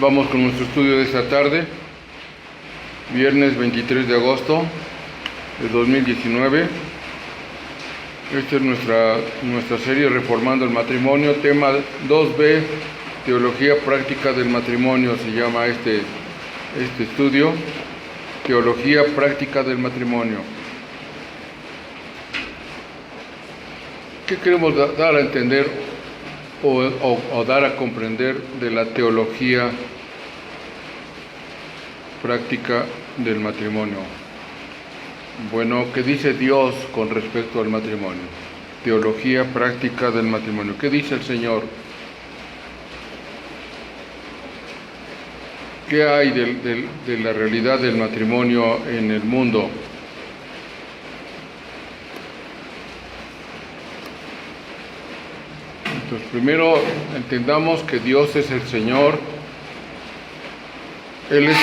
Vamos con nuestro estudio de esta tarde, viernes 23 de agosto de 2019. Esta es nuestra serie Reformando el Matrimonio, tema 2B, Teología Práctica del Matrimonio, se llama este estudio, Teología Práctica del Matrimonio. ¿Qué queremos dar a entender o dar a comprender de la teología práctica del matrimonio? Bueno, ¿qué dice Dios con respecto al matrimonio? Teología práctica del matrimonio. ¿Qué dice el Señor? ¿Qué hay de la realidad del matrimonio en el mundo? Entonces, primero entendamos que Dios es el Señor. Él es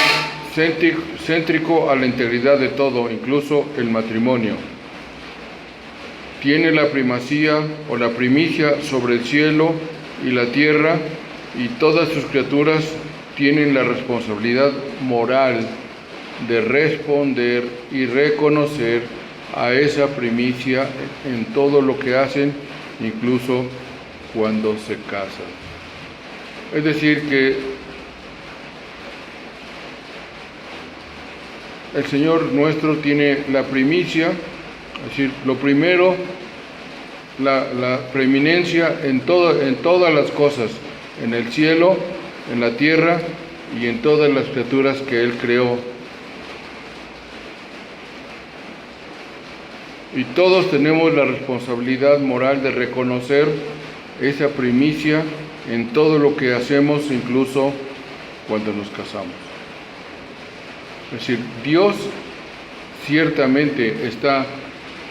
céntrico a la integridad de todo, incluso el matrimonio. Tiene la primacía o la primicia sobre el cielo y la tierra, y todas sus criaturas tienen la responsabilidad moral de responder y reconocer a esa primicia en todo lo que hacen, incluso cuando se casan. Es decir, que el Señor nuestro tiene la primicia, es decir, lo primero, la preeminencia en todas las cosas, en el cielo, en la tierra y en todas las criaturas que Él creó. Y todos tenemos la responsabilidad moral de reconocer esa primicia en todo lo que hacemos, incluso cuando nos casamos. Es decir, Dios ciertamente está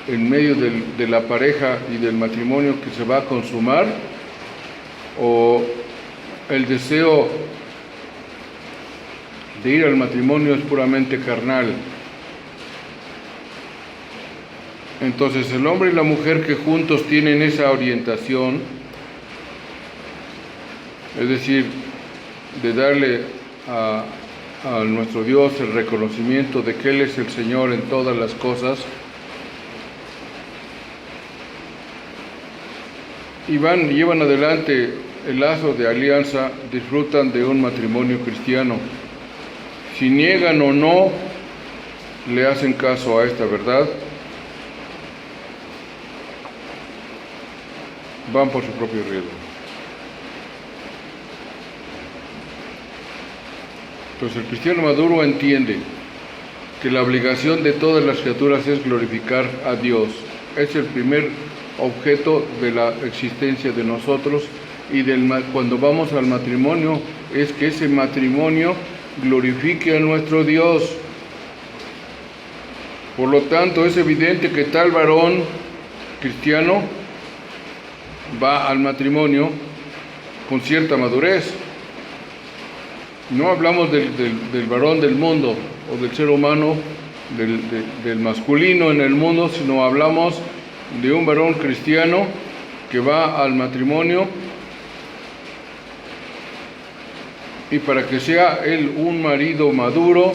en medio de la pareja y del matrimonio que se va a consumar, o el deseo de ir al matrimonio es puramente carnal. Entonces, el hombre y la mujer que juntos tienen esa orientación, es decir, de darle a nuestro Dios el reconocimiento de que Él es el Señor en todas las cosas, y llevan adelante el lazo de alianza, disfrutan de un matrimonio cristiano. Si niegan o no le hacen caso a esta verdad, van por su propio riesgo. Entonces, el cristiano maduro entiende que la obligación de todas las criaturas es glorificar a Dios. Es el primer objeto de la existencia de nosotros, y cuando vamos al matrimonio es que ese matrimonio glorifique a nuestro Dios. Por lo tanto, es evidente que tal varón cristiano va al matrimonio con cierta madurez. No hablamos del varón del mundo o del ser humano, del masculino en el mundo, sino hablamos de un varón cristiano que va al matrimonio, y para que sea él un marido maduro,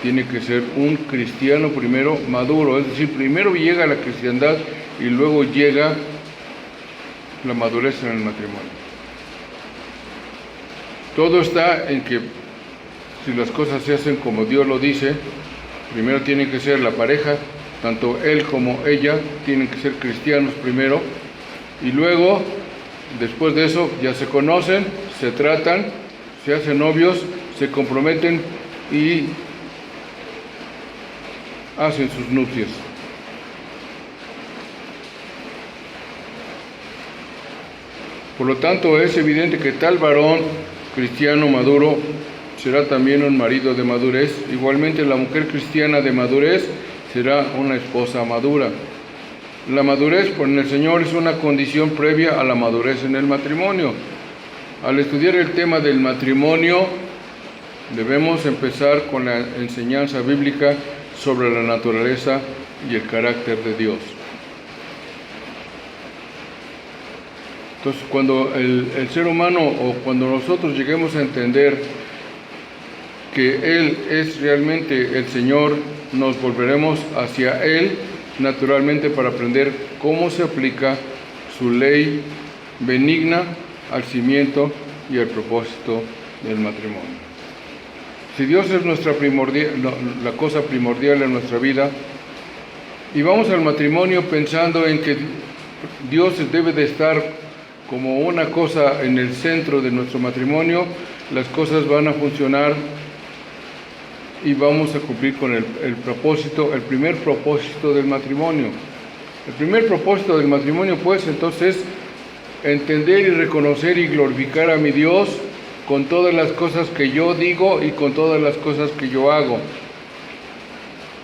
tiene que ser un cristiano primero maduro. Es decir, primero llega la cristiandad y luego llega la madurez en el matrimonio. Todo está en que si las cosas se hacen como Dios lo dice, primero tiene que ser la pareja, tanto él como ella tienen que ser cristianos primero, y luego, después de eso, ya se conocen, se tratan, se hacen novios, se comprometen y hacen sus nupcias. Por lo tanto, es evidente que tal varón cristiano maduro será también un marido de madurez. Igualmente, la mujer cristiana de madurez será una esposa madura. La madurez en el Señor es una condición previa a la madurez en el matrimonio. Al estudiar el tema del matrimonio, debemos empezar con la enseñanza bíblica sobre la naturaleza y el carácter de Dios. Entonces, cuando el ser humano o cuando nosotros lleguemos a entender que Él es realmente el Señor, nos volveremos hacia Él naturalmente para aprender cómo se aplica su ley benigna al cimiento y al propósito del matrimonio. Si Dios es la cosa primordial en nuestra vida, y vamos al matrimonio pensando en que Dios debe de estar como una cosa en el centro de nuestro matrimonio, las cosas van a funcionar y vamos a cumplir con el primer propósito del matrimonio. El primer propósito del matrimonio, pues, entonces, entender y reconocer y glorificar a mi Dios con todas las cosas que yo digo y con todas las cosas que yo hago.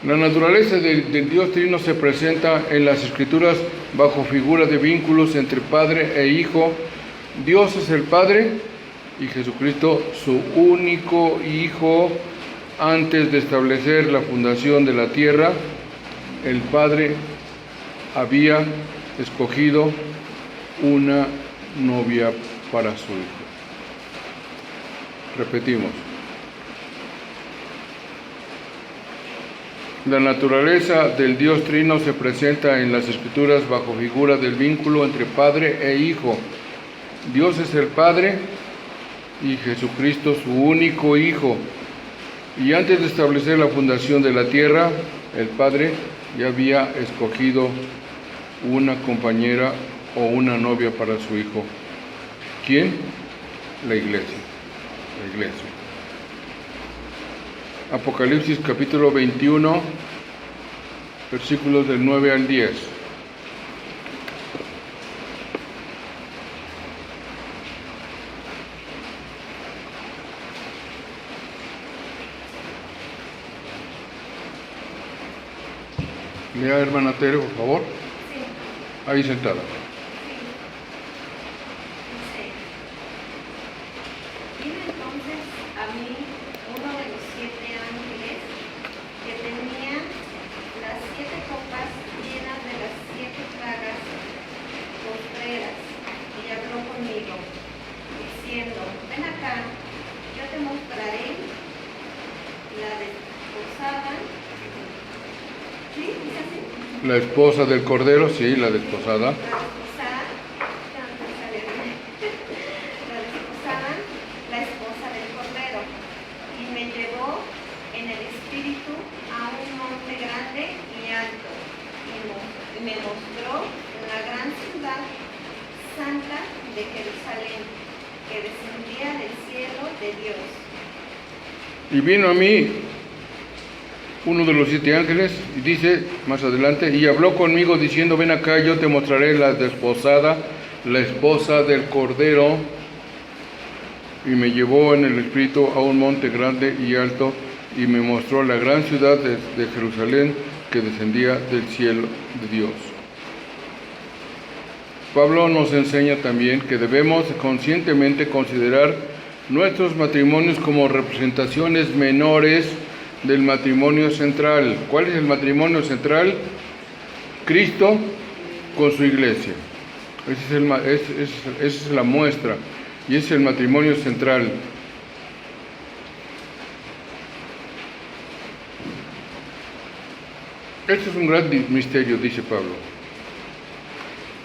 La naturaleza del Dios Trino se presenta en las Escrituras bajo figura de vínculos entre Padre e Hijo. Dios es el Padre y Jesucristo su único Hijo. Antes de establecer la fundación de la tierra, el Padre había escogido una novia para su Hijo. Repetimos. La naturaleza del Dios Trino se presenta en las Escrituras bajo figura del vínculo entre Padre e Hijo. Dios es el Padre y Jesucristo su único Hijo. Y antes de establecer la fundación de la tierra, el Padre ya había escogido una compañera o una novia para su Hijo. ¿Quién? La Iglesia. La Iglesia. Apocalipsis capítulo 21, versículos del 9 al 10. Lea, hermana Tere, por favor. Sí. Ahí sentada. La esposa del Cordero, sí, la desposada. La esposa del Cordero. Y me llevó en el espíritu a un monte grande y alto. Y me mostró la gran ciudad santa de Jerusalén, que descendía del cielo de Dios. Y vino a mí uno de los 7 ángeles, y dice más adelante, y habló conmigo diciendo, ven acá, yo te mostraré la desposada, la esposa del Cordero. Y me llevó en el espíritu a un monte grande y alto, y me mostró la gran ciudad de Jerusalén, que descendía del cielo de Dios. Pablo nos enseña también que debemos conscientemente considerar nuestros matrimonios como representaciones menores del matrimonio central. ¿Cuál es el matrimonio central? Cristo con su iglesia. Esa es la muestra y es el matrimonio central. Este es un gran misterio, dice Pablo.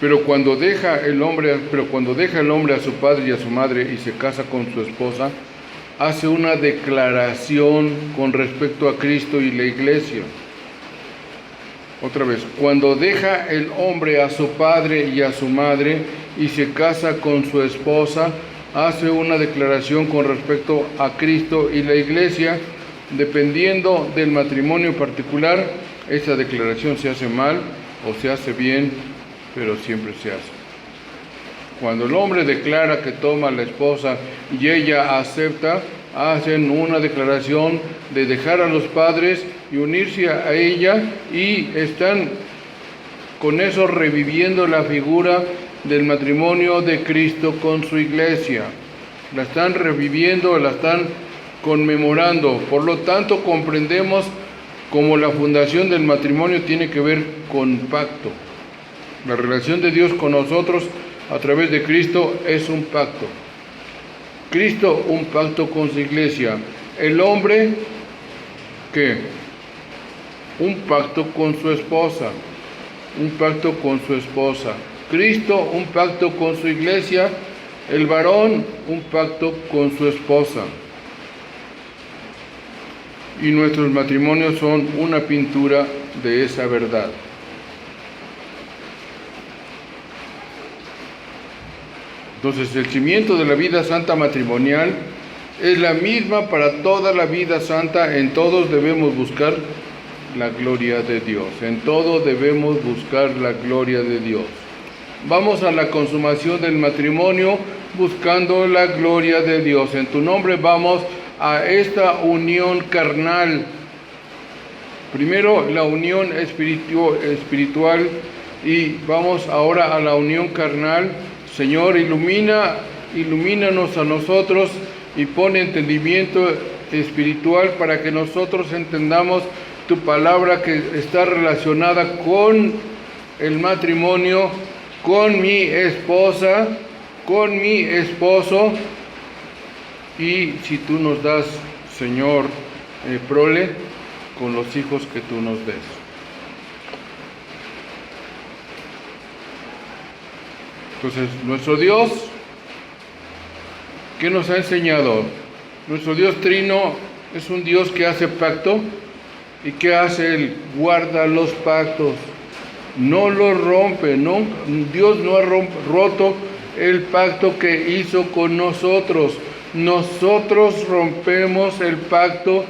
Pero cuando deja el hombre a su padre y a su madre y se casa con su esposa, hace una declaración con respecto a Cristo y la iglesia. Otra vez, cuando deja el hombre a su padre y a su madre y se casa con su esposa, hace una declaración con respecto a Cristo y la iglesia. Dependiendo del matrimonio particular, esa declaración se hace mal o se hace bien, pero siempre se hace. Cuando el hombre declara que toma a la esposa y ella acepta, hacen una declaración de dejar a los padres y unirse a ella, y están con eso reviviendo la figura del matrimonio de Cristo con su iglesia. La están reviviendo, la están conmemorando. Por lo tanto, comprendemos cómo la fundación del matrimonio tiene que ver con pacto. La relación de Dios con nosotros a través de Cristo es un pacto. Cristo, un pacto con su iglesia. El hombre, ¿qué? Un pacto con su esposa. Un pacto con su esposa. Cristo, un pacto con su iglesia. El varón, un pacto con su esposa. Y nuestros matrimonios son una pintura de esa verdad. Entonces, el cimiento de la vida santa matrimonial es la misma para toda la vida santa. En todos debemos buscar la gloria de Dios. En todo debemos buscar la gloria de Dios. Vamos a la consumación del matrimonio buscando la gloria de Dios. En tu nombre vamos a esta unión carnal. Primero la unión espiritual y vamos ahora a la unión carnal. Señor, ilumínanos a nosotros y pon entendimiento espiritual para que nosotros entendamos tu palabra que está relacionada con el matrimonio, con mi esposa, con mi esposo. Y si tú nos das, Señor, prole, con los hijos que tú nos des. Entonces, nuestro Dios, ¿qué nos ha enseñado? Nuestro Dios trino es un Dios que hace pacto. ¿Y qué hace Él? Guarda los pactos. No los rompe. No, Dios no ha roto el pacto que hizo con nosotros. Nosotros rompemos el pacto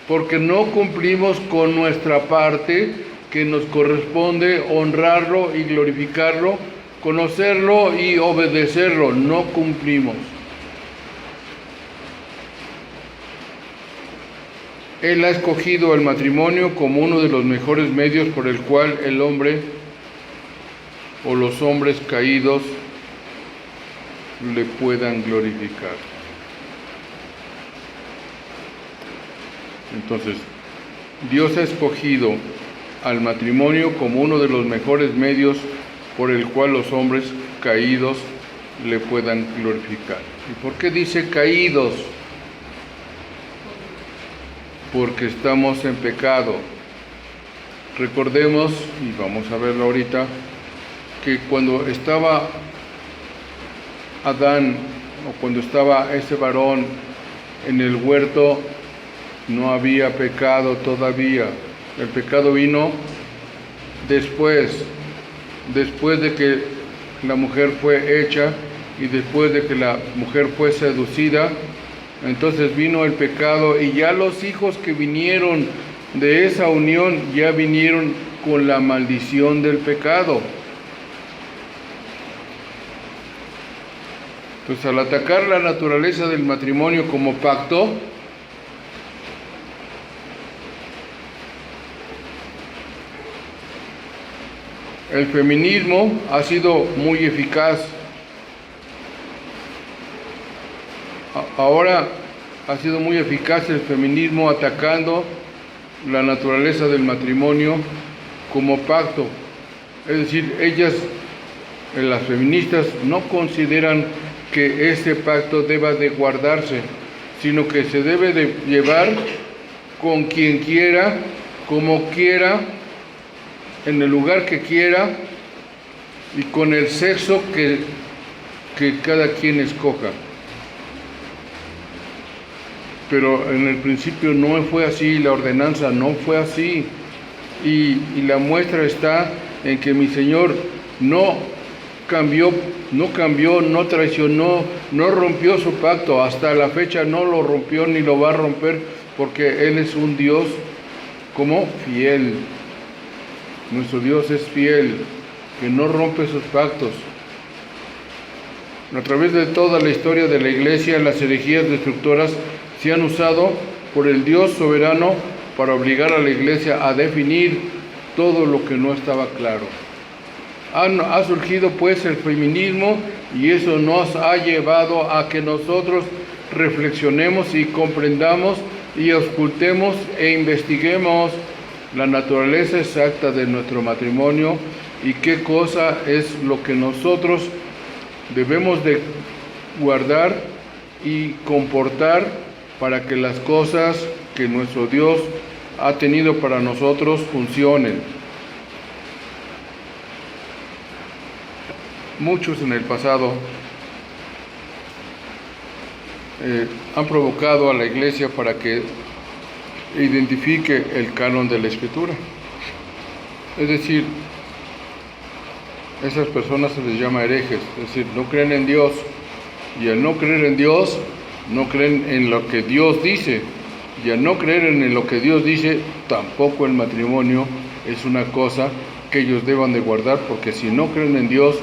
porque no cumplimos con nuestra parte, que nos corresponde honrarlo y glorificarlo, conocerlo y obedecerlo. No cumplimos. Él ha escogido el matrimonio como uno de los mejores medios por el cual el hombre o los hombres caídos le puedan glorificar. Entonces, Dios ha escogido al matrimonio como uno de los mejores medios por el cual los hombres caídos le puedan glorificar. ¿Y por qué dice caídos? Porque estamos en pecado. Recordemos, y vamos a verlo ahorita, que cuando estaba Adán, o cuando estaba ese varón en el huerto, no había pecado todavía. El pecado vino después de que la mujer fue hecha y después de que la mujer fue seducida. Entonces vino el pecado y ya los hijos que vinieron de esa unión ya vinieron con la maldición del pecado. Entonces, al atacar la naturaleza del matrimonio como pacto, el feminismo ha sido muy eficaz. Ahora ha sido muy eficaz el feminismo atacando la naturaleza del matrimonio como pacto. Es decir, ellas, las feministas, no consideran que ese pacto deba de guardarse, sino que se debe de llevar con quien quiera, como quiera, en el lugar que quiera y con el sexo que cada quien escoja. Pero en el principio no fue así, la ordenanza no fue así. Y la muestra está en que mi Señor no cambió, no traicionó, no rompió su pacto. Hasta la fecha no lo rompió ni lo va a romper, porque Él es un Dios como fiel. Nuestro Dios es fiel, que no rompe sus pactos. A través de toda la historia de la Iglesia, las herejías destructoras se han usado por el Dios soberano para obligar a la Iglesia a definir todo lo que no estaba claro. Ha surgido pues el feminismo y eso nos ha llevado a que nosotros reflexionemos y comprendamos y auscultemos e investiguemos la naturaleza exacta de nuestro matrimonio y qué cosa es lo que nosotros debemos de guardar y comportar para que las cosas que nuestro Dios ha tenido para nosotros funcionen. Muchos en el pasado han provocado a la iglesia para que identifique el canon de la Escritura. Es decir, esas personas se les llama herejes, es decir, no creen en Dios, y al no creer en Dios, no creen en lo que Dios dice, y al no creer en lo que Dios dice, tampoco el matrimonio es una cosa que ellos deban de guardar, porque si no creen en Dios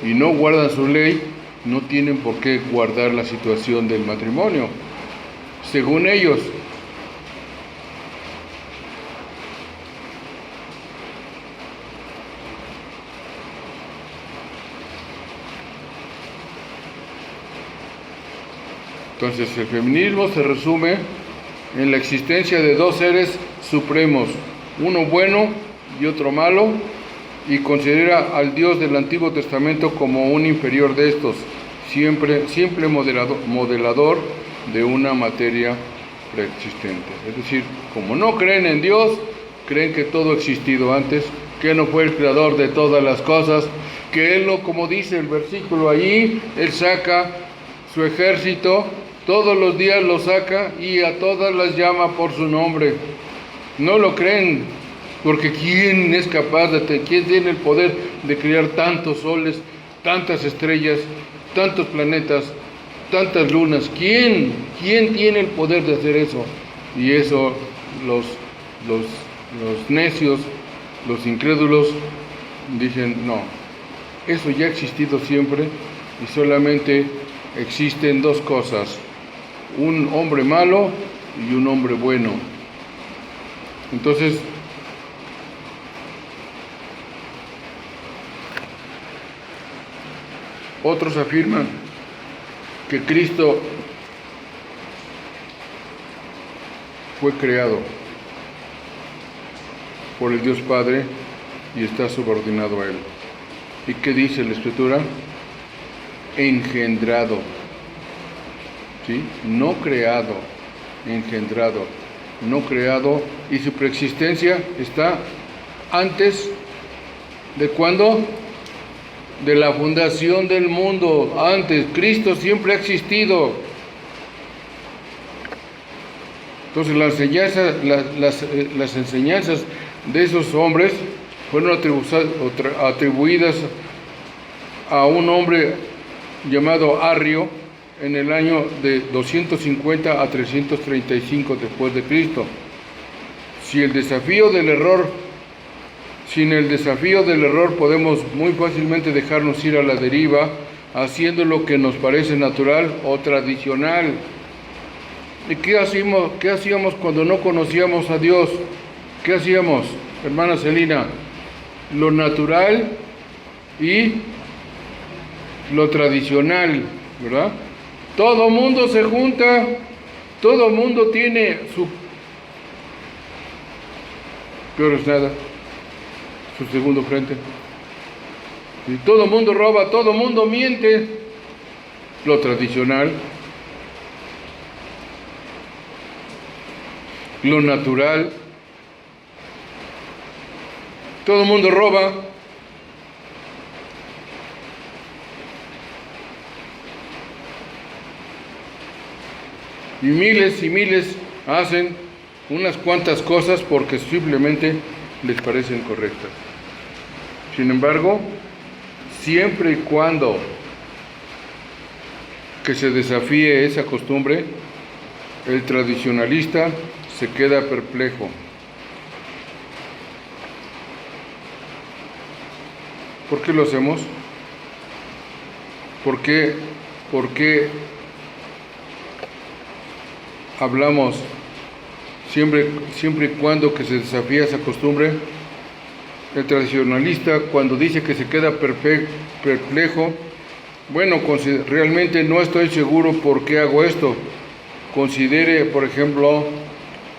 y no guardan su ley, no tienen por qué guardar la situación del matrimonio, según ellos. Entonces, el feminismo se resume en la existencia de dos seres supremos, uno bueno y otro malo, y considera al Dios del Antiguo Testamento como un inferior de estos, simple modelador de una materia preexistente. Es decir, como no creen en Dios, creen que todo ha existido antes, que no fue el creador de todas las cosas, que Él, como dice el versículo allí, Él saca su ejército, todos los días lo saca y a todas las llama por su nombre. No lo creen. Porque ¿quién es capaz quién tiene el poder de crear tantos soles, tantas estrellas, tantos planetas, tantas lunas? ¿Quién tiene el poder de hacer eso? Y eso los necios, los incrédulos dicen, no, eso ya ha existido siempre y solamente existen dos cosas, un hombre malo y un hombre bueno. Entonces, otros afirman que Cristo fue creado por el Dios Padre y está subordinado a Él. ¿Y qué dice la Escritura? Engendrado, ¿sí? No creado, engendrado, no creado, y su preexistencia está antes de ¿cuándo? De la fundación del mundo. Antes, Cristo siempre ha existido. Entonces las enseñanzas de esos hombres fueron atribuidas a un hombre llamado Arrio en el año de 250 a 335 después de Cristo. Sin el desafío del error podemos muy fácilmente dejarnos ir a la deriva, haciendo lo que nos parece natural o tradicional. ¿Y qué hacíamos cuando no conocíamos a Dios? ¿Qué hacíamos, hermana Celina? Lo natural y lo tradicional, ¿verdad? Todo mundo se junta, todo mundo tiene su peor es nada, su segundo frente. Y todo mundo roba, todo mundo miente, lo tradicional. Lo natural, todo el mundo roba, y miles hacen unas cuantas cosas porque simplemente les parecen correctas. Sin embargo, siempre y cuando que se desafíe esa costumbre, el tradicionalista se queda perplejo. ¿Por qué lo hacemos? ¿Por qué hablamos siempre y cuando que se desafía esa costumbre? El tradicionalista, cuando dice que se queda perplejo, bueno, realmente no estoy seguro por qué hago esto. Considere, por ejemplo,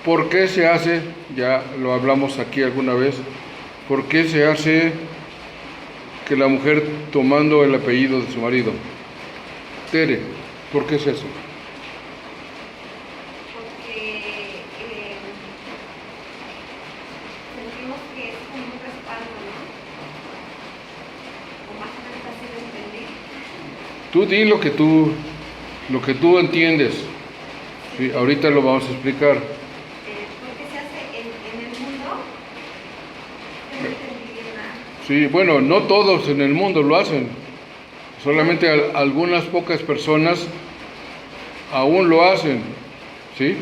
¿por qué se hace? Ya lo hablamos aquí alguna vez. ¿Por qué se hace que la mujer tomando el apellido de su marido. Tere, ¿por qué es eso? Porque sentimos que es como un respaldo, ¿no? O más o menos así lo entendí. Tú di lo que tú entiendes. Sí, ahorita lo vamos a explicar. Porque se hace en el mundo, yo no entendí bien nada. Sí, bueno, no todos en el mundo lo hacen. Solamente algunas pocas personas aún lo hacen. ¿Sí?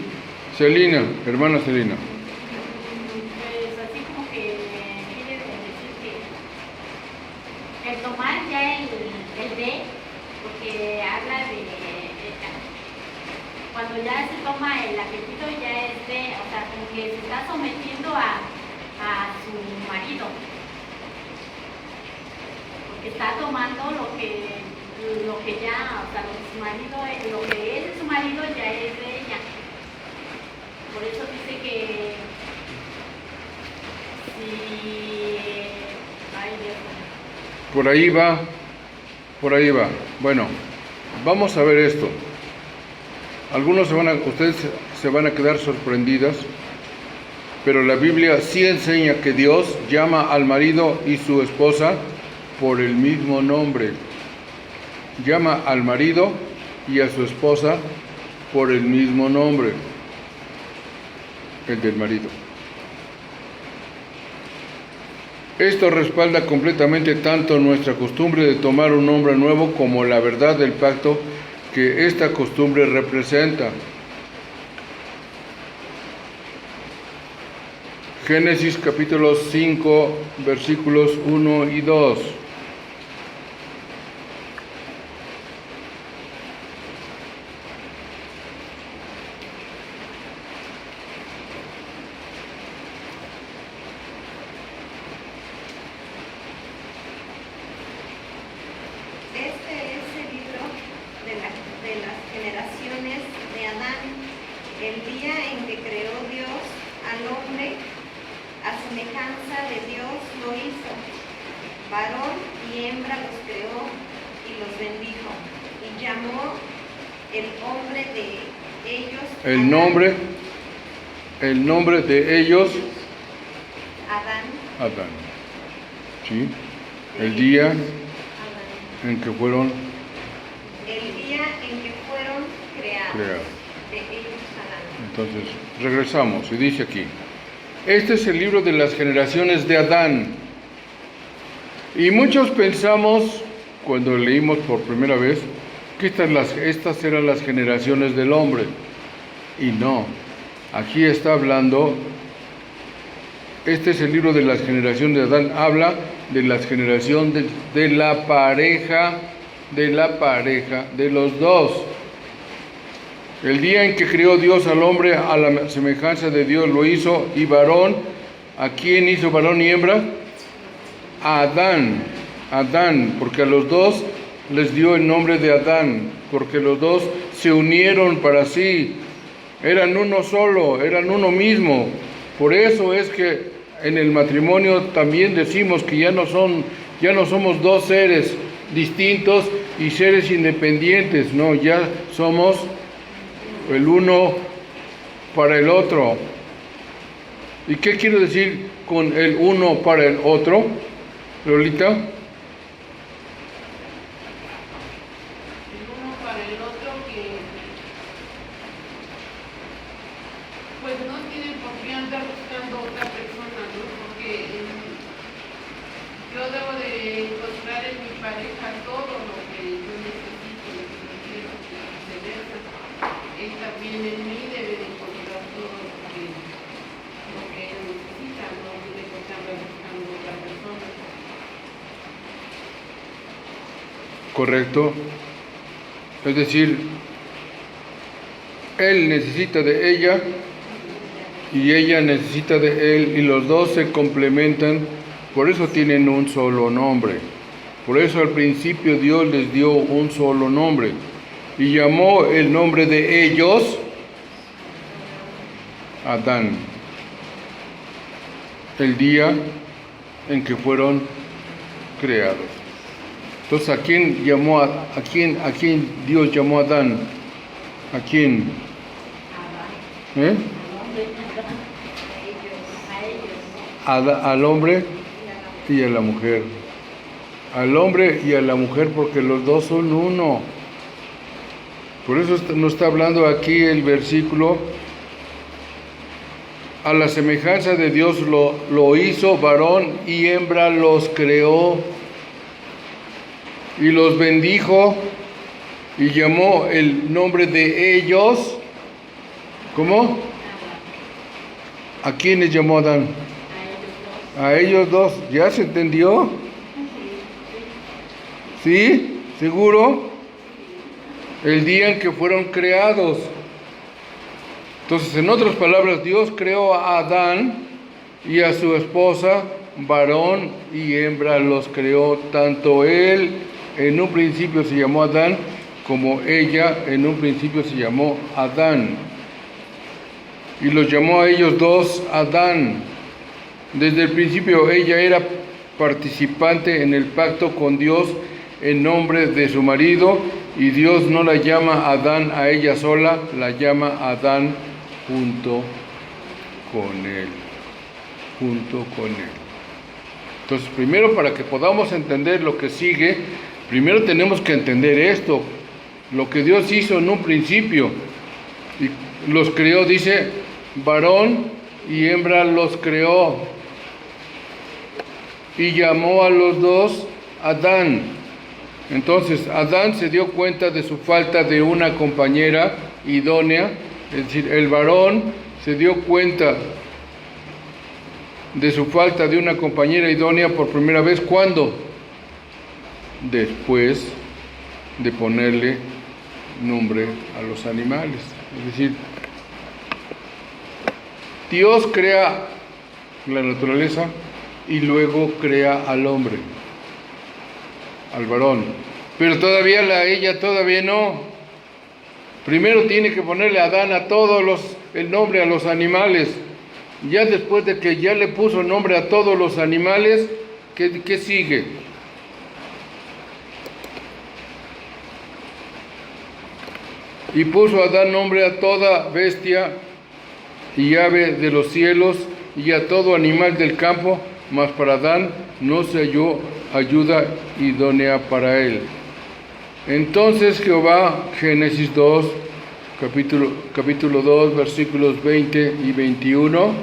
Celina, hermana Celina. Pues así como que quiere decir que el tomar ya el de, porque habla de cuando ya se toma el apellido ya es de, o sea, como que se está sometiendo a su marido. Porque está tomando lo que ya, o sea, lo que su marido, lo que es de su marido ya es de ella. Por eso dice que si... Ay, Dios. Por ahí va. Bueno, vamos a ver esto. Ustedes se van a quedar sorprendidas, pero la Biblia sí enseña que Dios llama al marido y su esposa por el mismo nombre. Llama al marido y a su esposa por el mismo nombre, el del marido. Esto respalda completamente tanto nuestra costumbre de tomar un nombre nuevo como la verdad del pacto que esta costumbre representa. Génesis capítulo 5, versículos 1 y 2. Este es el libro de las generaciones de Adán, el día en que creó Dios al hombre, a semejanza de Dios lo hizo. Varón y hembra los creó y los bendijo. Y llamó el hombre de ellos El nombre de ellos, Adán. Adán. ¿Sí? El día Adán. en que fueron El día en que fueron creados. De ellos Adán. Entonces, regresamos y dice aquí: este es el libro de las generaciones de Adán. Y muchos pensamos, cuando leímos por primera vez, que estas eran las generaciones del hombre. Y no, aquí está hablando, este es el libro de las generaciones de Adán, habla de las generaciones de la pareja, de los dos. El día en que creó Dios al hombre, a la semejanza de Dios lo hizo, y varón, ¿a quién hizo varón y hembra? A Adán, porque a los dos les dio el nombre de Adán, porque los dos se unieron para sí, eran uno solo, eran uno mismo. Por eso es que en el matrimonio también decimos que ya no somos dos seres distintos y seres independientes, no, ya somos el uno para el otro. ¿Y qué quiero decir con el uno para el otro, Lolita? El uno para el otro que pues no tienen por qué andar buscando otra persona, ¿no? Porque yo debo de encontrar en mi pareja todo lo que yo necesito, lo que yo quiero, y viceversa. Él también en mí debe de encontrar todo lo que él necesita, no tiene que estar buscando otra persona. Correcto. Es decir, él necesita de ella y ella necesita de él, y los dos se complementan. Por eso tienen un solo nombre. Por eso al principio Dios les dio un solo nombre y llamó el nombre de ellos Adán, el día en que fueron creados. Entonces, ¿a quién llamó a quién Dios llamó a Adán? ¿A quién? ¿Eh? Al hombre y a la mujer. Al hombre y a la mujer, porque los dos son uno. Por eso nos está hablando aquí el versículo: a la semejanza de Dios lo hizo, varón y hembra los creó, y los bendijo, y llamó el nombre de ellos. ¿Cómo? ¿A quiénes llamó Adán? A ellos dos. ¿Ya se entendió? ¿Sí? ¿Seguro? El día en que fueron creados. Entonces, en otras palabras, Dios creó a Adán y a su esposa, varón y hembra los creó. Tanto él en un principio se llamó Adán, como ella en un principio se llamó Adán. Y los llamó a ellos dos Adán. Desde el principio ella era participante en el pacto con Dios en nombre de su marido, y Dios no la llama Adán a ella sola, la llama Adán junto con él. Junto con él. Entonces, primero, para que podamos entender lo que sigue, primero tenemos que entender esto, lo que Dios hizo en un principio. Y los creó, dice, varón y hembra los creó. Y llamó a los dos Adán. Entonces, Adán se dio cuenta de su falta de una compañera idónea, es decir, el varón se dio cuenta de su falta de una compañera idónea por primera vez. ¿Cuándo? Después de ponerle nombre a los animales. Es decir, Dios crea la naturaleza y luego crea al hombre, al varón. Pero todavía ella todavía no. Primero tiene que ponerle a Adán el nombre a los animales. Ya después de que ya le puso nombre a todos los animales, ¿qué sigue? Y puso a Adán nombre a toda bestia y ave de los cielos y a todo animal del campo, mas para Adán no se halló ayuda idónea para él. Entonces Jehová, Génesis 2, capítulo 2, versículos 20 y 21.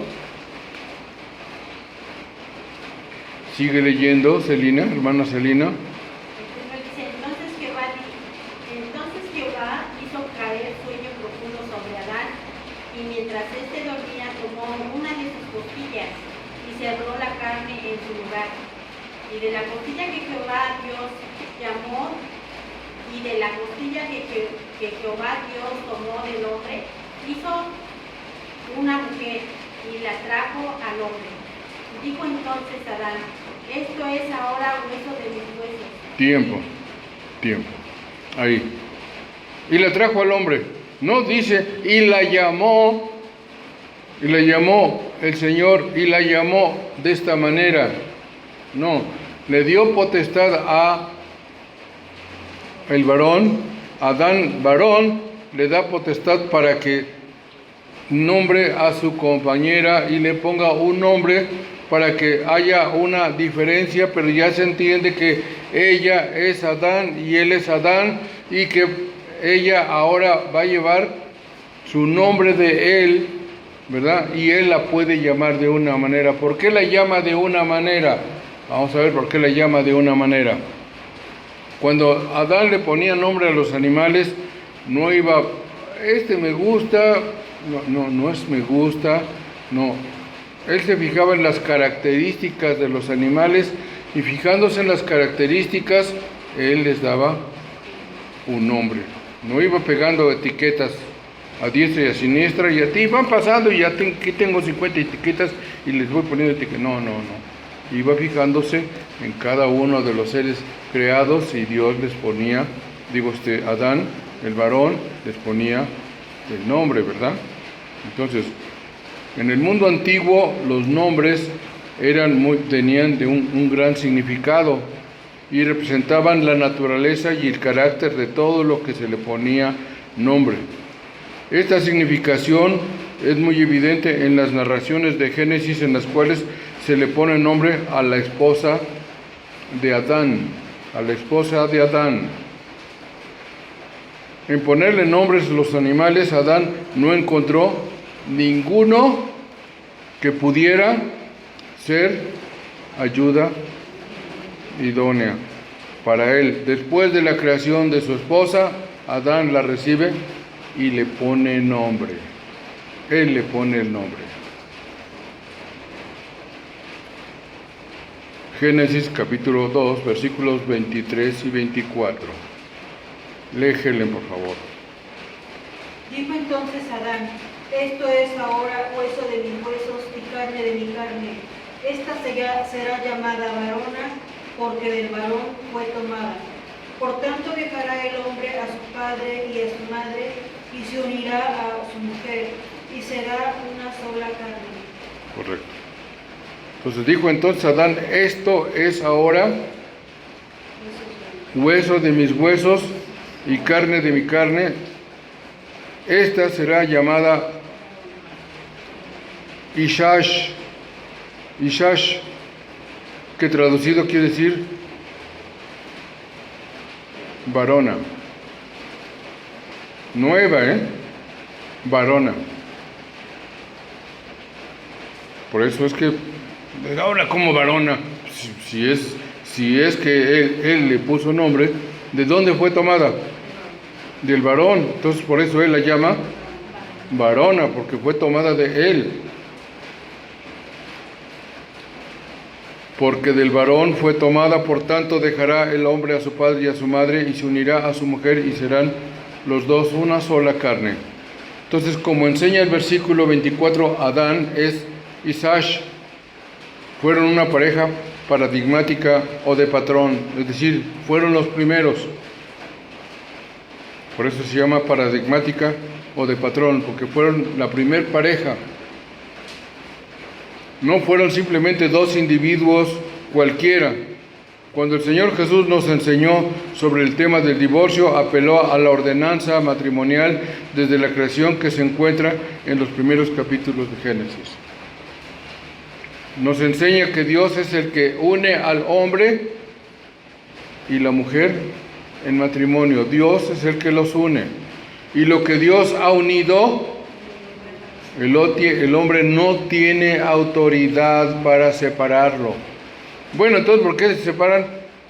Sigue leyendo, Celina, hermana Celina. Entonces Jehová hizo caer sueño profundo sobre Adán, y mientras éste dormía tomó una de sus costillas y cerró la carne en su lugar. Y de la costilla que Jehová Dios llamó, y de la costilla que Jehová Dios tomó del hombre, hizo una mujer y la trajo al hombre. Dijo entonces Adán: esto es ahora hueso de mis huesos. Tiempo. Ahí. Y la trajo al hombre. No dice, y la llamó el Señor, y la llamó de esta manera. No, le dio potestad a el varón, Adán varón, le da potestad para que nombre a su compañera y le ponga un nombre para que haya una diferencia, pero ya se entiende que ella es Adán y él es Adán, y que ella ahora va a llevar su nombre de él, ¿verdad? Y él la puede llamar de una manera. ¿Por qué la llama de una manera? Vamos a ver por qué la llama de una manera. Cuando Adán le ponía nombre a los animales, no iba, me gusta, no es me gusta, no. Él se fijaba en las características de los animales, y fijándose en las características, él les daba un nombre. No iba pegando etiquetas a diestra y a siniestra, y a ti van pasando y aquí tengo 50 etiquetas y les voy poniendo etiquetas. No. Iba fijándose en cada uno de los seres creados, y Dios les ponía, Adán, el varón, les ponía el nombre, ¿verdad? Entonces, en el mundo antiguo los nombres tenían un gran significado. y representaban la naturaleza y el carácter de todo lo que se le ponía nombre. Esta significación es muy evidente en las narraciones de Génesis, en las cuales se le pone nombre a la esposa de Adán, En ponerle nombres a los animales, Adán no encontró ninguno que pudiera ser ayuda idónea para él. Después de la creación de su esposa, Adán la recibe y le pone nombre. Él le pone el nombre. Génesis capítulo 2, versículos 23 y 24. Léjelen, por favor. Dijo entonces Adán: esto es ahora hueso de mis huesos y carne de mi carne. Esta será llamada varona, porque del varón fue tomada. Por tanto dejará el hombre a su padre y a su madre, y se unirá a su mujer, y será una sola carne. Correcto. Entonces dijo entonces Adán: esto es ahora hueso de mis huesos y carne de mi carne. Esta será llamada Ishash, que traducido quiere decir varona. Nueva, varona. Por eso es que ahora como varona, si es que él le puso nombre, ¿de dónde fue tomada? Del varón. Entonces por eso él la llama varona, porque fue tomada de él. Porque del varón fue tomada, por tanto dejará el hombre a su padre y a su madre, y se unirá a su mujer, y serán los dos una sola carne. Entonces, como enseña el versículo 24, Adán es Isaac, fueron una pareja paradigmática o de patrón, es decir, fueron los primeros. Por eso se llama paradigmática o de patrón, porque fueron la primer pareja. No fueron simplemente dos individuos cualquiera. Cuando el Señor Jesús nos enseñó sobre el tema del divorcio, apeló a la ordenanza matrimonial desde la creación que se encuentra en los primeros capítulos de Génesis. Nos enseña que Dios es el que une al hombre y la mujer en matrimonio. Dios es el que los une. Y lo que Dios ha unido, el hombre no tiene autoridad para separarlo. Bueno, entonces, ¿por qué se separan?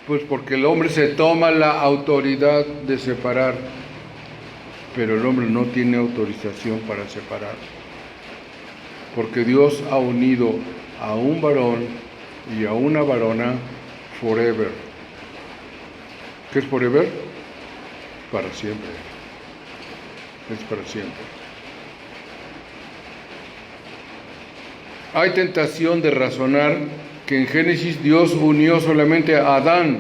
Pues porque el hombre se toma la autoridad de separar, pero el hombre no tiene autorización para separar, porque Dios ha unido a un varón y a una varona forever. ¿Qué es forever? Para siempre. Es para siempre. Hay tentación de razonar que en Génesis Dios unió solamente a Adán.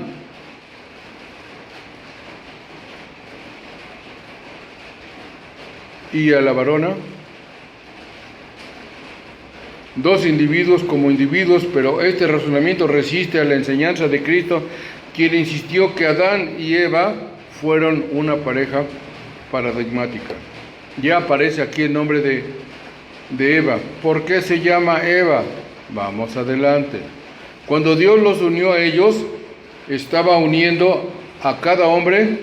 Y a la varona. Dos individuos como individuos, pero este razonamiento resiste a la enseñanza de Cristo, quien insistió que Adán y Eva fueron una pareja paradigmática. Ya aparece aquí el nombre de Eva. ¿Por qué se llama Eva? Vamos adelante. Cuando Dios los unió a ellos, estaba uniendo a cada hombre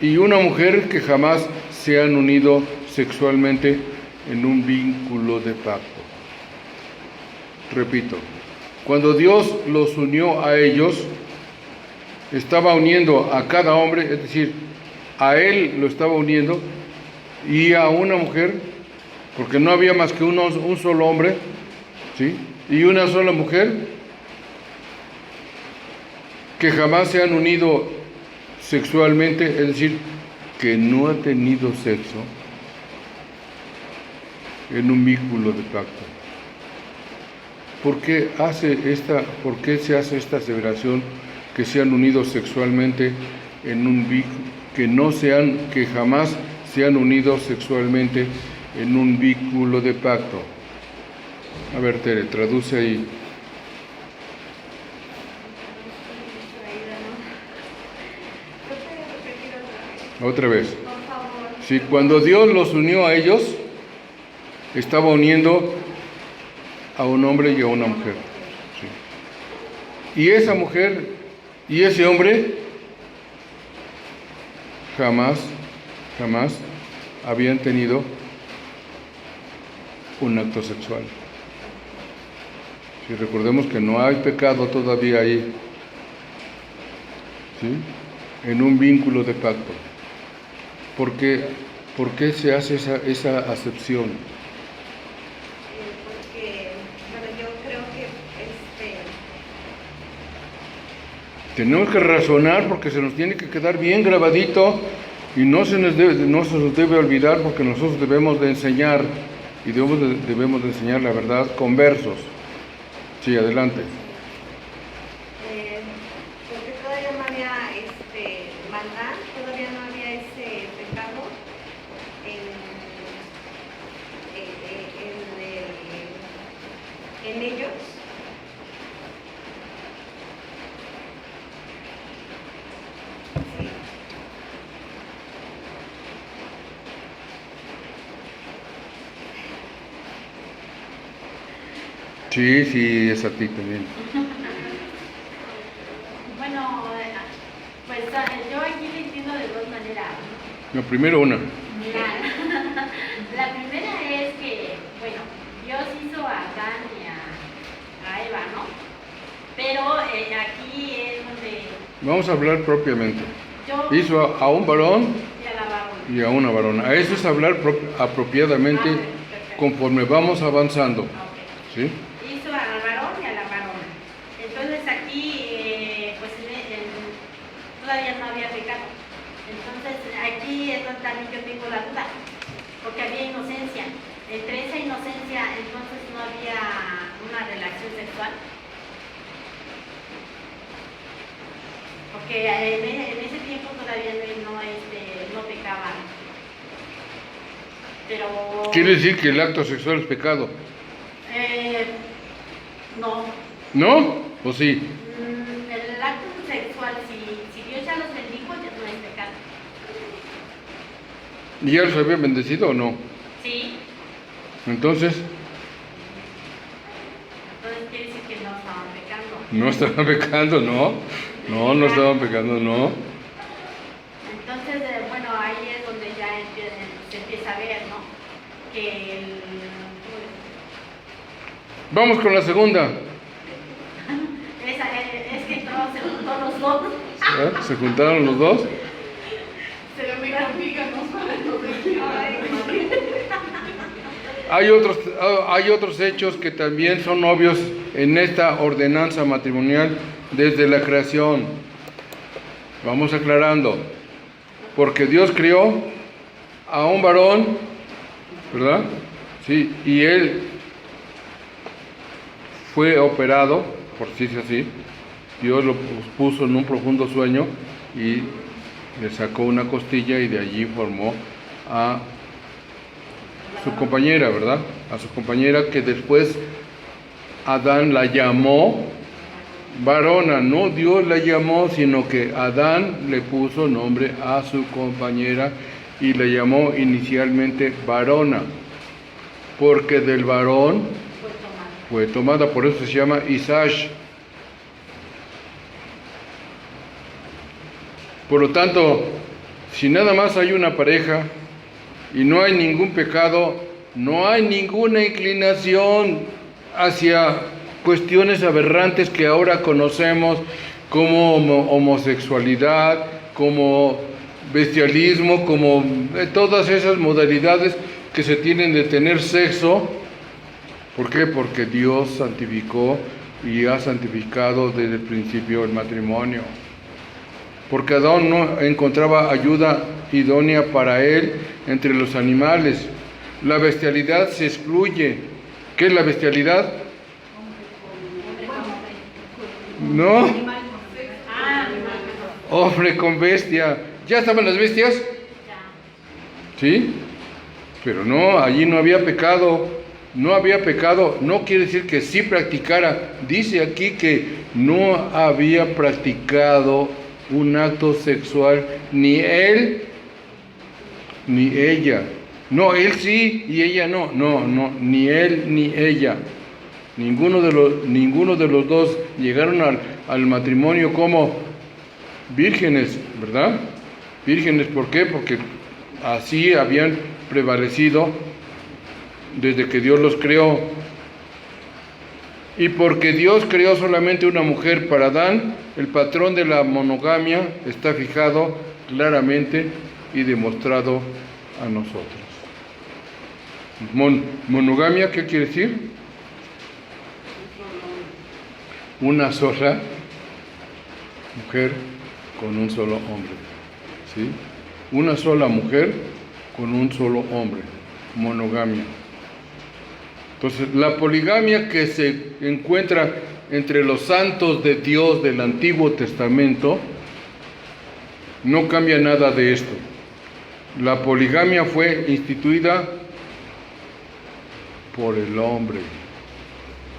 y una mujer que jamás se han unido sexualmente en un vínculo de pacto. Repito, cuando Dios los unió a ellos, estaba uniendo a cada hombre, es decir, a él lo estaba uniendo, y a una mujer, porque no había más que un solo hombre, ¿sí? Y una sola mujer, que jamás se han unido sexualmente, es decir, que no ha tenido sexo en un vínculo de pacto. ¿Por qué se hace esta aseveración que se han unido sexualmente en un vínculo, que jamás se han unido sexualmente en un vínculo de pacto? A ver, Tere, traduce ahí. Otra vez. Por favor. Sí, cuando Dios los unió a ellos, estaba uniendo a un hombre y a una mujer. Sí. Y esa mujer y ese hombre jamás habían tenido un acto sexual. Si recordemos que no hay pecado todavía ahí, ¿sí? En un vínculo de pacto. ¿Por qué se hace esa acepción? Porque, bueno, yo creo que tenemos que razonar porque se nos tiene que quedar bien grabadito y no se nos debe olvidar, porque nosotros debemos de enseñar y debemos de enseñar la verdad con versos. Sí, adelante. porque todavía no había maldad, todavía no había ese pecado en ellos. Sí, es a ti también. Bueno, pues yo aquí lo entiendo de dos maneras. No, primero una. La primera es que, bueno, Dios hizo a Adán y a Eva, ¿no? Pero aquí es donde Vamos a hablar propiamente. yo Hizo a un varón y a la varona. y a una varona. A eso es hablar apropiadamente Perfecto. conforme vamos avanzando. Ok. ¿Sí? Hizo al varón y a la varona. Entonces aquí, pues todavía no había pecado. Entonces aquí es donde también yo tengo la duda, porque había inocencia. Entre esa inocencia, entonces no había una relación sexual. Porque en ese tiempo todavía no pecaban. Pero... Quiere decir que el acto sexual es pecado. No. ¿No? ¿O sí? El acto sexual, si Dios ya los bendijo, ya no es pecado. ¿Y ya los había bendecido o no? Sí. Entonces, Entonces quiere decir que no estaban pecando. no estaban pecando, ¿no? No estaban pecando, no. Entonces, bueno, ahí es donde ya se empieza a ver, ¿no? Que Vamos con la segunda. es que todos se juntó los dos. ¿Se juntaron los dos? Se me complica, no saben lo que Hay otros hechos que también son obvios en esta ordenanza matrimonial desde la creación. Vamos aclarando. Porque Dios crió a un varón, ¿verdad? Sí, y él fue operado, por decirse así. Dios lo puso en un profundo sueño y le sacó una costilla y de allí formó a su compañera, ¿verdad? A su compañera, que después Adán la llamó varona. No Dios la llamó, sino que Adán le puso nombre a su compañera y la llamó inicialmente varona, porque del varón fue tomada, por eso se llama Isash. Por lo tanto, si nada más hay una pareja y no hay ningún pecado, no hay ninguna inclinación hacia cuestiones aberrantes que ahora conocemos como homosexualidad, como bestialismo, como todas esas modalidades que se tienen de tener sexo. ¿Por qué? Porque Dios santificó y ha santificado desde el principio el matrimonio. Porque Adán no encontraba ayuda idónea para él entre los animales. La bestialidad se excluye. ¿Qué es la bestialidad? No, hombre con bestia. ¿Ya estaban las bestias? ¿Sí? Pero no, allí no había pecado. No había pecado. No quiere decir que sí practicara. Dice aquí que no había practicado un acto sexual ni él ni ella. No, él sí y ella no. No, ni él ni ella. Ninguno de los dos llegaron al matrimonio como vírgenes, ¿verdad? Vírgenes, ¿por qué? Porque así habían prevalecido desde que Dios los creó. Y porque Dios creó solamente una mujer para Adán, el patrón de la monogamia está fijado claramente y demostrado a nosotros. Monogamia, ¿qué quiere decir? Una sola mujer con un solo hombre, ¿sí? Una sola mujer con un solo hombre, monogamia. Entonces, la poligamia que se encuentra entre los santos de Dios del Antiguo Testamento no cambia nada de esto. La poligamia fue instituida por el hombre.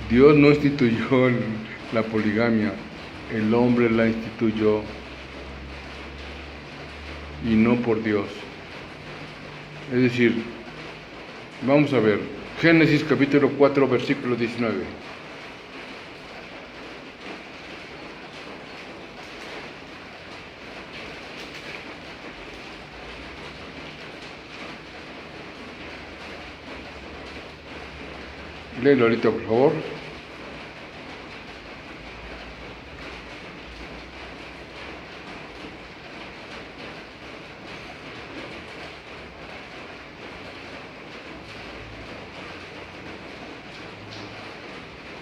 Dios no instituyó la poligamia, el hombre la instituyó y no por Dios. Es decir, vamos a ver, Génesis capítulo 4, versículo 19. Léelo ahorita, por favor.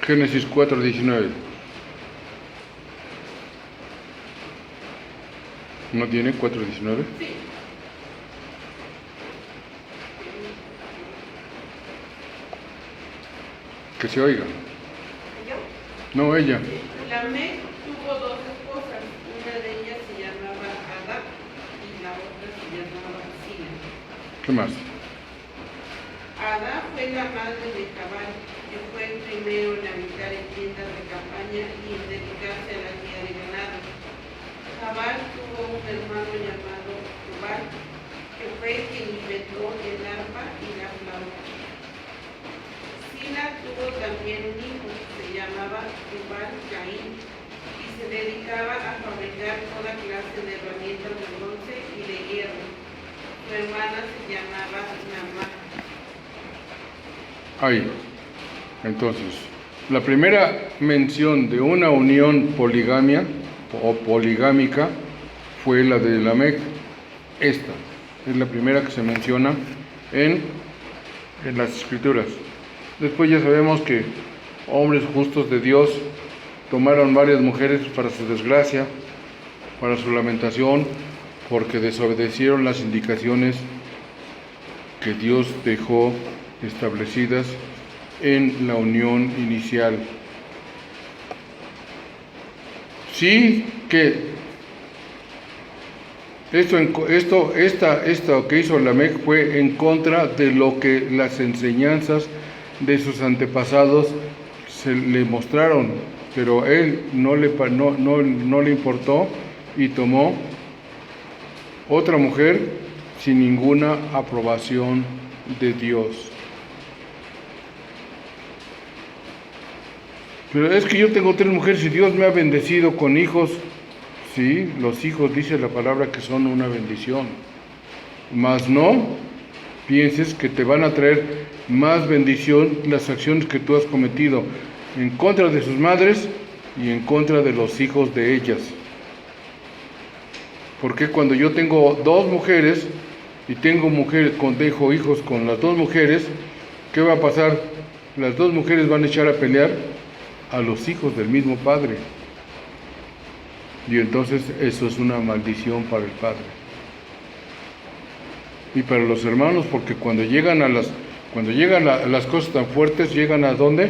Génesis 4, 19. ¿No tiene 4, 19? Sí. Que se oiga. ¿Yo? No, ella. Lamec tuvo dos esposas, una de ellas se llamaba Ada y la otra se llamaba Sila. ¿Qué más? Ada fue la madre de Jabal, que fue el primero en habitar en tiendas de campaña y en dedicarse a la cría de ganado. Jabal tuvo un hermano llamado Tubal, que fue quien inventó el arpa y la flauta. Sila tuvo también un hijo, se llamaba Tubal Caín, y se dedicaba a fabricar toda clase de herramientas de bronce y de hierro. Su hermana se llamaba Naamá. Ahí. Entonces, la primera mención de una unión poligamia o poligámica fue la de Lamec. Esta es la primera que se menciona en las Escrituras. Después ya sabemos que hombres justos de Dios tomaron varias mujeres para su desgracia, para su lamentación, porque desobedecieron las indicaciones que Dios dejó establecidas en la unión inicial. Sí que esto que hizo Lamec fue en contra de lo que las enseñanzas de sus antepasados se le mostraron, pero él no le importó y tomó otra mujer sin ninguna aprobación de Dios. Pero es que yo tengo 3 mujeres y Dios me ha bendecido con hijos. Sí, los hijos, dice la palabra, que son una bendición. Mas no pienses que te van a traer más bendición las acciones que tú has cometido en contra de sus madres y en contra de los hijos de ellas. Porque cuando yo tengo 2 mujeres y dejo hijos con las 2 mujeres, ¿qué va a pasar? Las 2 mujeres van a echar a pelear a los hijos del mismo padre. Y entonces eso es una maldición para el padre. Y para los hermanos, porque cuando llegan a las cosas tan fuertes, llegan a ¿dónde?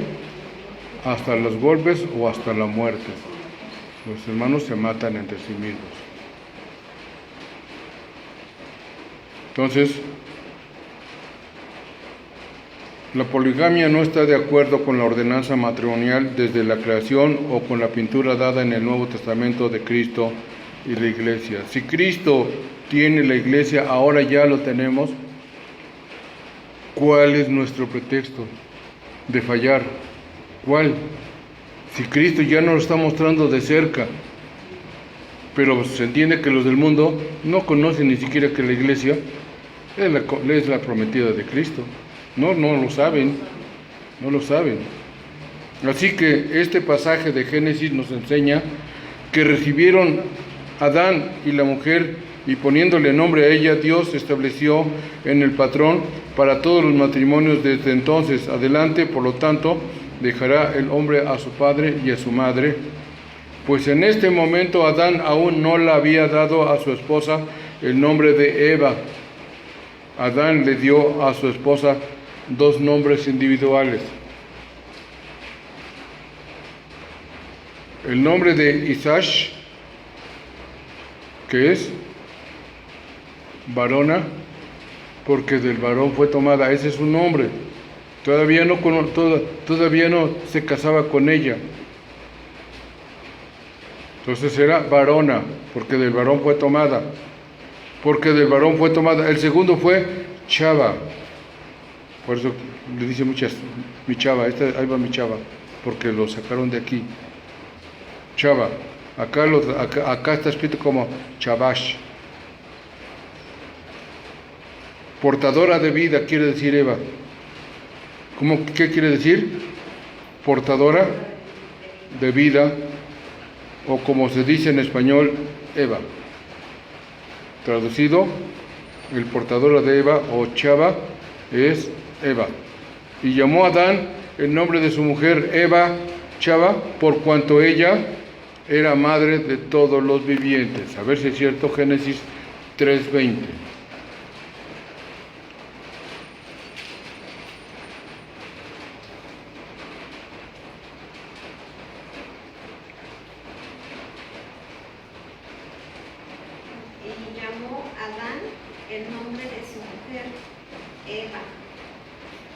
Hasta los golpes o hasta la muerte. Los hermanos se matan entre sí mismos. Entonces, la poligamia no está de acuerdo con la ordenanza matrimonial desde la creación o con la pintura dada en el Nuevo Testamento de Cristo y la Iglesia. Si Cristo tiene la iglesia, ahora ya lo tenemos. ¿Cuál es nuestro pretexto de fallar? ¿Cuál? Si Cristo ya nos lo está mostrando de cerca, pero se entiende que los del mundo no conocen ni siquiera que la iglesia es la prometida de Cristo. No lo saben, no lo saben. Así que este pasaje de Génesis nos enseña que recibieron Adán y la mujer, y poniéndole nombre a ella, Dios estableció en el patrón para todos los matrimonios desde entonces adelante. Por lo tanto, dejará el hombre a su padre y a su madre. Pues en este momento Adán aún no le había dado a su esposa el nombre de Eva. Adán le dio a su esposa 2 nombres individuales. El nombre de Isash, que es varona, porque del varón fue tomada. Ese es su nombre. Todavía no se casaba con ella. Entonces era varona, porque del varón fue tomada. Porque del varón fue tomada. El segundo fue Chava. Por eso le dice muchas, mi Chava, ahí va mi Chava, porque lo sacaron de aquí. Chava. Acá está escrito como Chavash. Portadora de vida quiere decir Eva. ¿Qué quiere decir? Portadora de vida, o como se dice en español, Eva. Traducido, el portadora de Eva o Chava es Eva. Y llamó a Adán el nombre de su mujer Eva, Chava, por cuanto ella era madre de todos los vivientes. A ver si es cierto, Génesis 3:20. Y llamó Adán el nombre de su mujer Eva,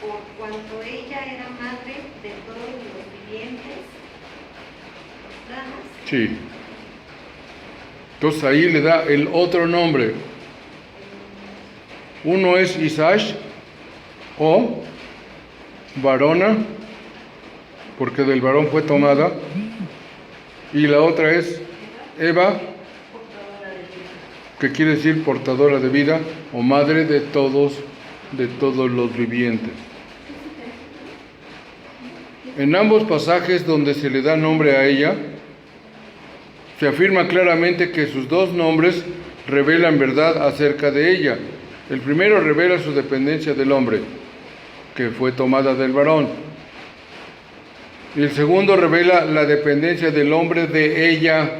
por cuanto ella era madre de todos los vivientes. Sí. Entonces ahí le da el otro nombre. Uno es Isash o varona, porque del varón fue tomada, y la otra es Eva, que quiere decir portadora de vida o madre de todos los vivientes. En ambos pasajes donde se le da nombre a ella, se afirma claramente que sus 2 nombres revelan verdad acerca de ella. El primero revela su dependencia del hombre, que fue tomada del varón. Y el segundo revela la dependencia del hombre de ella.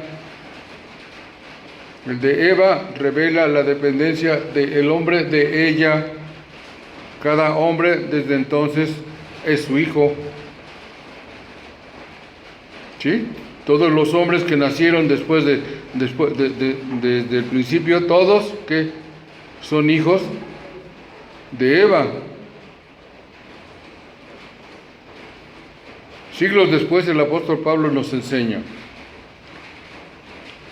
El de Eva revela la dependencia del hombre de ella. Cada hombre desde entonces es su hijo. ¿Sí? Todos los hombres que nacieron desde el principio, todos que son hijos de Eva. Siglos después el apóstol Pablo nos enseña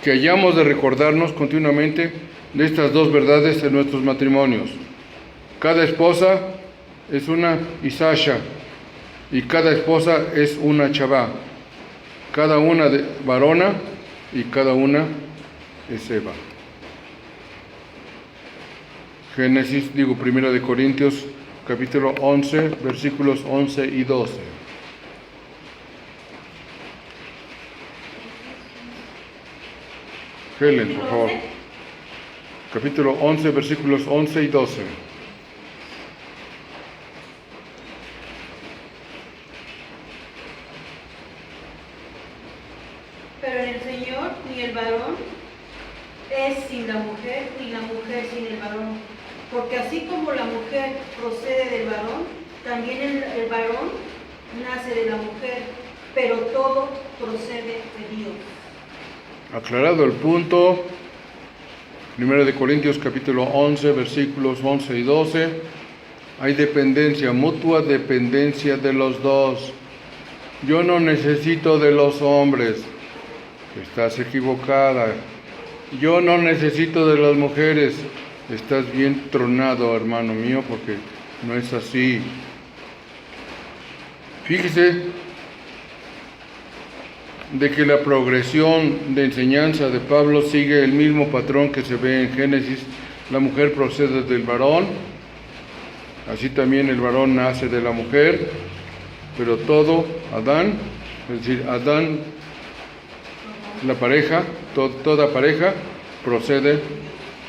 que hayamos de recordarnos continuamente de estas 2 verdades en nuestros matrimonios. Cada esposa es una Isasha y cada esposa es una Chavá. Cada una de varona y cada una es Eva. Primera de Corintios, capítulo 11, versículos 11 y 12. Helen, por favor. Capítulo 11, versículos 11 y 12. Pero en el Señor ni el varón es sin la mujer, ni la mujer sin el varón. Porque así como la mujer procede del varón, también el varón nace de la mujer, pero todo procede de Dios. Aclarado el punto, 1 de Corintios capítulo 11, versículos 11 y 12, hay dependencia, mutua dependencia de los 2. Yo no necesito de los hombres. Estás equivocada. yo no necesito de las mujeres. Estás bien tronado, hermano mío, porque no es así. Fíjese de que la progresión de enseñanza de Pablo sigue el mismo patrón que se ve en Génesis. La mujer procede del varón, así también el varón nace de la mujer, pero todo, Adán, es decir, Adán, la pareja, toda pareja procede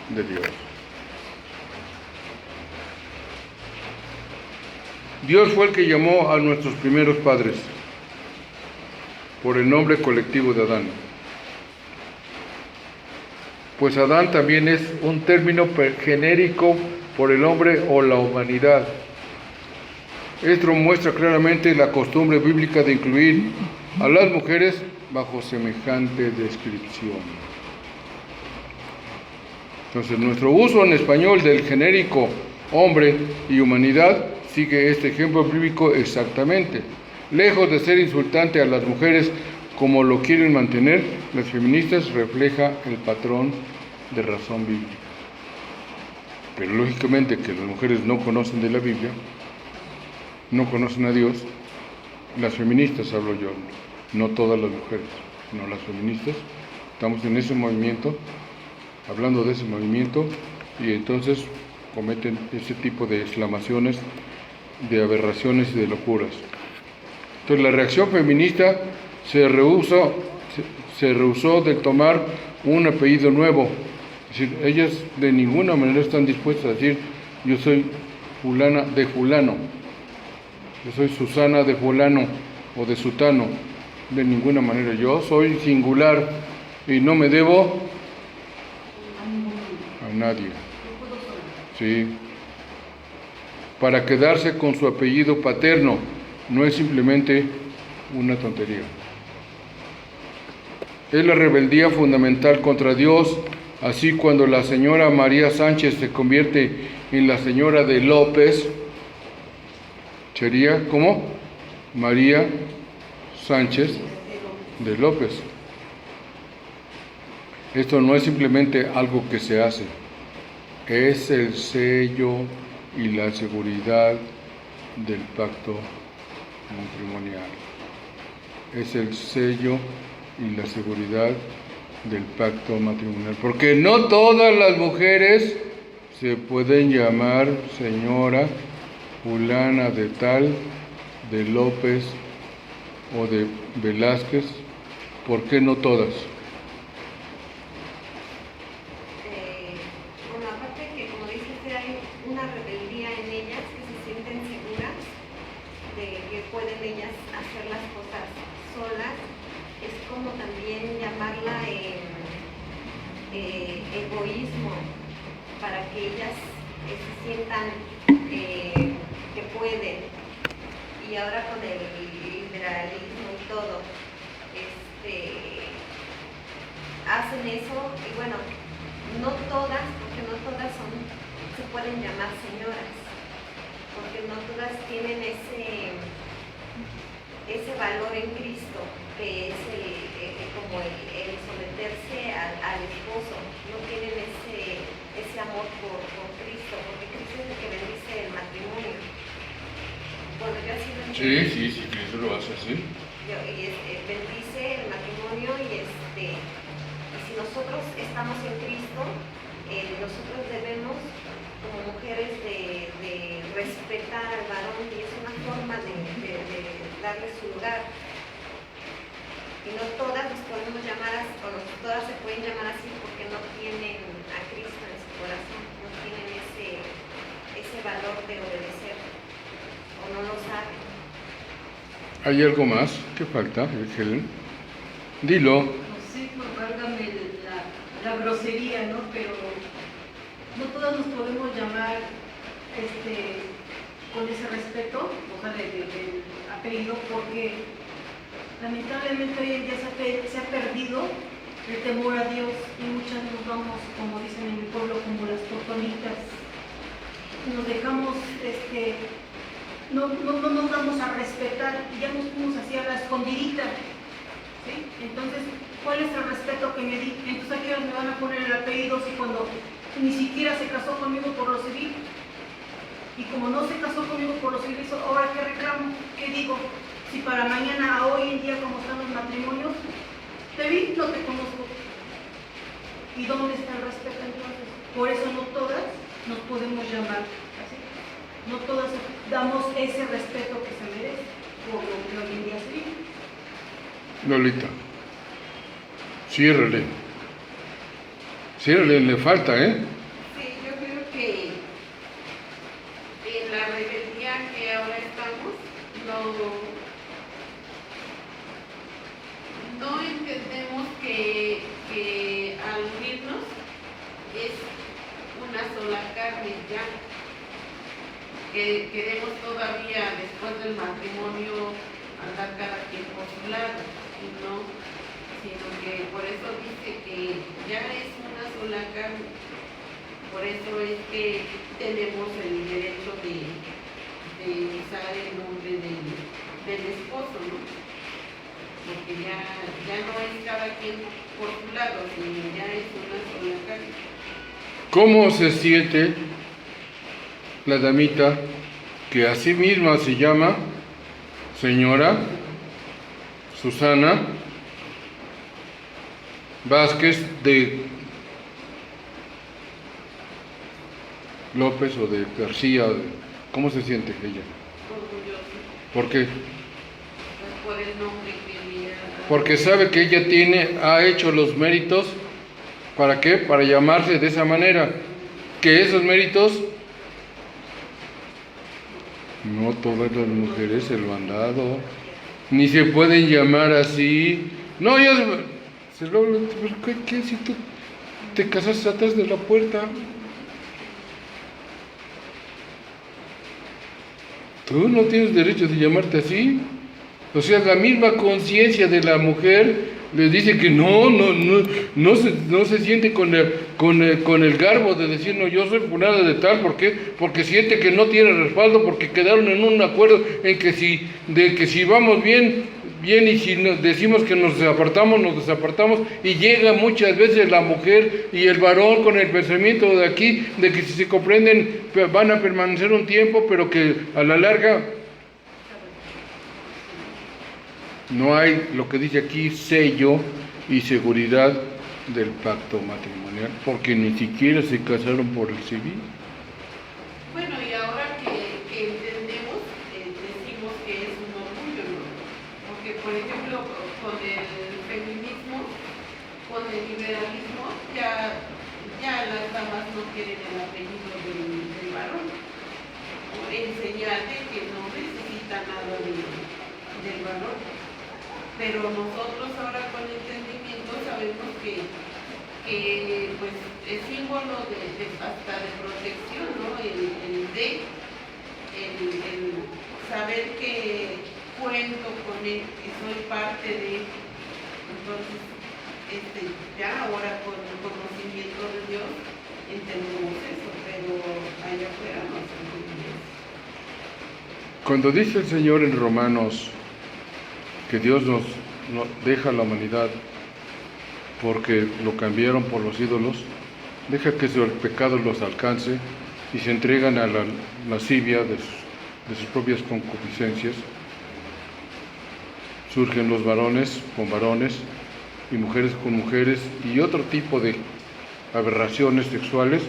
de Dios. Dios fue el que llamó a nuestros primeros padres por el nombre colectivo de Adán. Pues Adán también es un término genérico por el hombre o la humanidad. Esto muestra claramente la costumbre bíblica de incluir a las mujeres bajo semejante descripción. Entonces, nuestro uso en español del genérico hombre y humanidad sigue este ejemplo bíblico exactamente. Lejos de ser insultante a las mujeres como lo quieren mantener, las feministas refleja el patrón de razón bíblica. Pero lógicamente que las mujeres no conocen de la Biblia, no conocen a Dios. Las feministas hablo yo, no todas las mujeres, sino las feministas. Estamos en ese movimiento, hablando de ese movimiento, y entonces cometen ese tipo de exclamaciones, de aberraciones y de locuras. Entonces la reacción feminista se rehusó de tomar un apellido nuevo. Es decir, ellas de ninguna manera están dispuestas a decir: yo soy fulana de fulano, yo soy Susana de fulano o de sutano. De ninguna manera. Yo soy singular y no me debo a nadie. Sí. Para quedarse con su apellido paterno no es simplemente una tontería. Es la rebeldía fundamental contra Dios. Así, cuando la señora María Sánchez se convierte en la señora de López, sería ¿cómo? María Sánchez de López. Esto no es simplemente algo que se hace, es el sello y la seguridad del pacto matrimonial. Es el sello y la seguridad del pacto matrimonial. Porque no todas las mujeres se pueden llamar señora fulana de tal, de López o de Velázquez. ¿Por qué no todas? Bueno, aparte que, como dices, hay una rebeldía en ellas, que se sienten seguras de que pueden ellas hacer las cosas solas. Es como también llamarla egoísmo, para que ellas se sientan que pueden. Y ahora con el liberalismo y todo, hacen eso. Y bueno, no todas, porque no todas se pueden llamar señoras, porque no todas tienen ese valor en Cristo, que es como el someterse al esposo. No tienen ese amor por Cristo, porque Cristo es el que bendice el matrimonio. Bueno, yo así lo entiendo. Sí, Cristo lo hace así. Bendice el matrimonio y si nosotros estamos en Cristo, nosotros debemos, como mujeres, de respetar al varón, y es una forma de darle su lugar. Y no todas nos podemos llamar así, o no todas se pueden llamar así, porque no tienen a Cristo en su corazón, no tienen ese valor de obedecer, o no lo saben. ¿Hay algo más que falta, Helen? Dilo. No sé, válgame la grosería, ¿no? Pero no todas nos podemos llamar con ese respeto, o sea, del apellido, porque lamentablemente hoy en día se ha perdido el temor a Dios, y muchas nos vamos, como dicen en mi pueblo, como las tortolitas. Nos dejamos, no nos damos a respetar, y ya nos fuimos así a la escondidita, ¿sí? Entonces, ¿cuál es el respeto que me di? Entonces, ¿a qué hora me van a poner el apellido si cuando ni siquiera se casó conmigo por lo civil? Y como no se casó conmigo por lo civil, ¿ahora qué reclamo? ¿Qué digo? Si para mañana, a hoy en día, como están los matrimonios, te vi, no te conozco. ¿Y dónde está el respeto entonces? Por eso no todas nos podemos llamar así. No todas damos ese respeto que se merece por lo que hoy en día se vive. Lolita, ciérrale. Ciérrale, le falta, ¿eh? Sí, yo creo que en la rebeldía que ahora estamos, no entendemos que al unirnos es una sola carne ya. Que queremos todavía, después del matrimonio, andar cada quien por su lado, y no, sino que por eso dice que ya es una sola carne. Por eso es que tenemos el derecho de usar el nombre del esposo, ¿no? Porque ya no es cada quien por su lado, sino ya es una sola carne. ¿Cómo se siente la damita que a sí misma se llama señora Susana Vázquez de López o de García? ¿Cómo se siente ella? Orgulloso, ¿Por qué? pues por el nombre que le ha dado. Porque sabe que ella ha hecho los méritos. ¿Para qué? Para llamarse de esa manera. Que esos méritos no todas las mujeres se lo han dado, ni se pueden llamar así. No, ¿qué si tú te casas atrás de la puerta? Tú no tienes derecho de llamarte así. O sea, la misma conciencia de la mujer le dice que no se siente con el garbo de decir, no, yo soy fulana de tal. ¿Por qué? Porque siente que no tiene respaldo, porque quedaron en un acuerdo en que si vamos bien, y si decimos que nos desapartamos, y llega muchas veces la mujer y el varón con el pensamiento de aquí, de que si se comprenden van a permanecer un tiempo, pero que a la larga no hay, lo que dice aquí, sello y seguridad del pacto matrimonial, porque ni siquiera se casaron por el civil. Bueno, y ahora que entendemos, decimos que es un orgullo, ¿no? Porque, por ejemplo, con el feminismo, con el liberalismo, ya las damas no quieren el apellido del varón. Enseñarle que no necesita nada del varón. Pero nosotros ahora con entendimiento sabemos que pues es símbolo hasta de protección, ¿no? El saber que cuento con él, que soy parte de él. Entonces, ya ahora con el conocimiento de Dios entendemos eso, pero allá afuera no entendemos. Cuando dice el Señor en Romanos que Dios nos deja a la humanidad porque lo cambiaron por los ídolos, deja que el pecado los alcance y se entregan a la lascivia de sus propias concupiscencias. Surgen los varones con varones y mujeres con mujeres y otro tipo de aberraciones sexuales.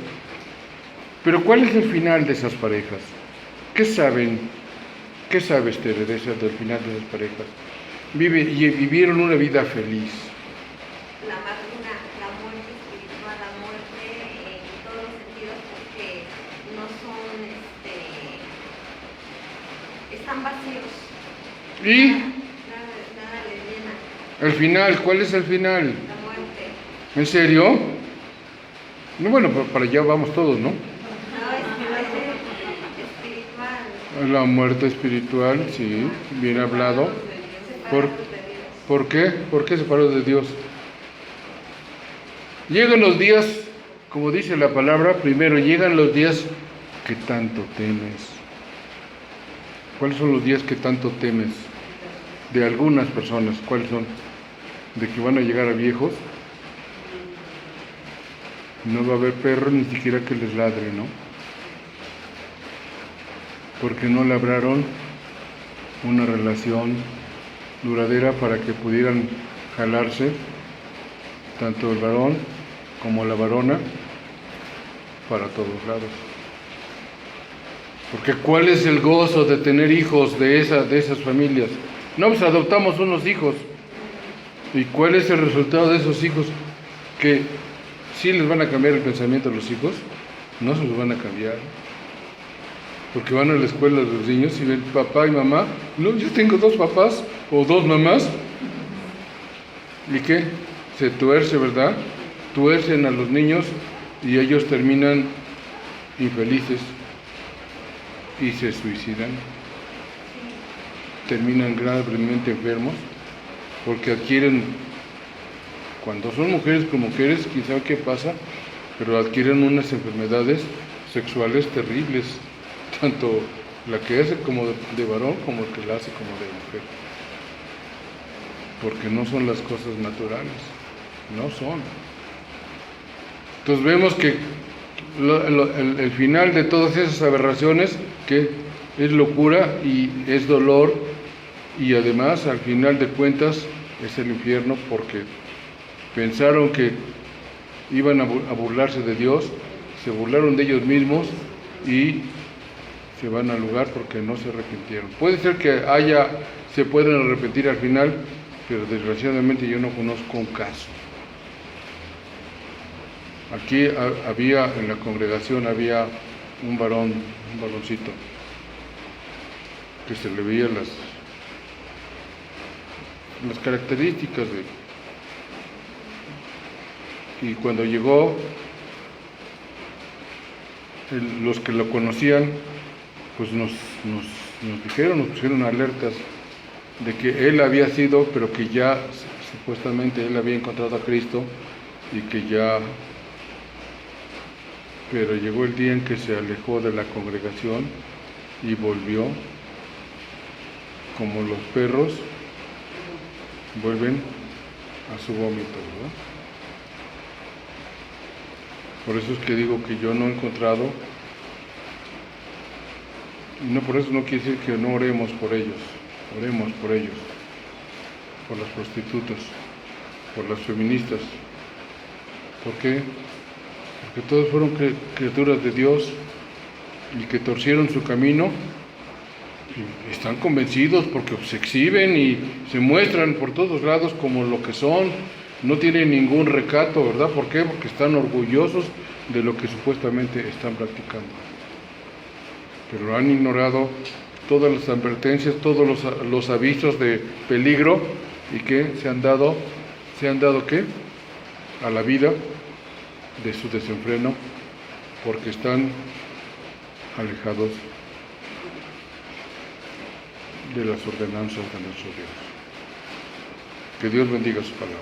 Pero ¿cuál es el final de esas parejas? ¿Qué saben? ¿Qué sabes, Teresa, del final de esas parejas? Vivieron una vida feliz. La muerte espiritual, la muerte en todos los sentidos, porque no son, están vacíos. ¿Y Nada les llena. el final? ¿Cuál es el final? La muerte. ¿En serio? No, bueno, para allá vamos todos, ¿no? No, espiritual. La muerte espiritual, sí, bien hablado. ¿Por qué? ¿Por qué separados de Dios? Llegan los días, como dice la palabra, primero llegan los días que tanto temes. ¿Cuáles son los días que tanto temes? De algunas personas, ¿cuáles son? ¿De que van a llegar a viejos? No va a haber perro ni siquiera que les ladre, ¿no? Porque no labraron una relación duradera para que pudieran jalarse tanto el varón como la varona para todos lados. Porque ¿cuál es el gozo de tener hijos de esas familias? No, pues adoptamos unos hijos. ¿Y cuál es el resultado de esos hijos? Que sí les van a cambiar el pensamiento a los hijos, no se los van a cambiar. Porque van a la escuela los niños y ven papá y mamá. No, yo tengo 2 papás o 2 mamás. ¿Y qué? Se tuerce, ¿verdad? Tuercen a los niños y ellos terminan infelices y se suicidan. Terminan gravemente enfermos porque adquieren, cuando son mujeres con mujeres, quién sabe qué pasa, pero adquieren unas enfermedades sexuales terribles, tanto la que hace como de varón como el que la hace como de mujer, porque no son las cosas naturales, no son. Entonces vemos que el final de todas esas aberraciones, que es locura y es dolor, y además al final de cuentas es el infierno, porque pensaron que iban a burlarse de Dios, se burlaron de ellos mismos y se van al lugar porque no se arrepintieron. Puede ser que se puedan arrepentir al final, pero desgraciadamente yo no conozco un caso. Aquí en la congregación había un varoncito, que se le veía las características y cuando llegó, los que lo conocían, pues nos pusieron alertas de que él había sido, pero que ya supuestamente él había encontrado a Cristo y que ya, pero llegó el día en que se alejó de la congregación y volvió, como los perros vuelven a su vómito, ¿verdad? Por eso es que digo que yo no he encontrado, y no, por eso no quiere decir que no oremos por ellos, oremos por ellos, por las prostitutas, por las feministas. ¿Por qué? Porque todos fueron criaturas de Dios y que torcieron su camino y están convencidos porque se exhiben y se muestran por todos lados como lo que son, no tienen ningún recato, ¿verdad? ¿Por qué? Porque están orgullosos de lo que supuestamente están practicando. Pero han ignorado todas las advertencias, todos los avisos de peligro, y que se han dado ¿qué? A la vida de su desenfreno, porque están alejados de las ordenanzas de nuestro Dios. Que Dios bendiga su palabra.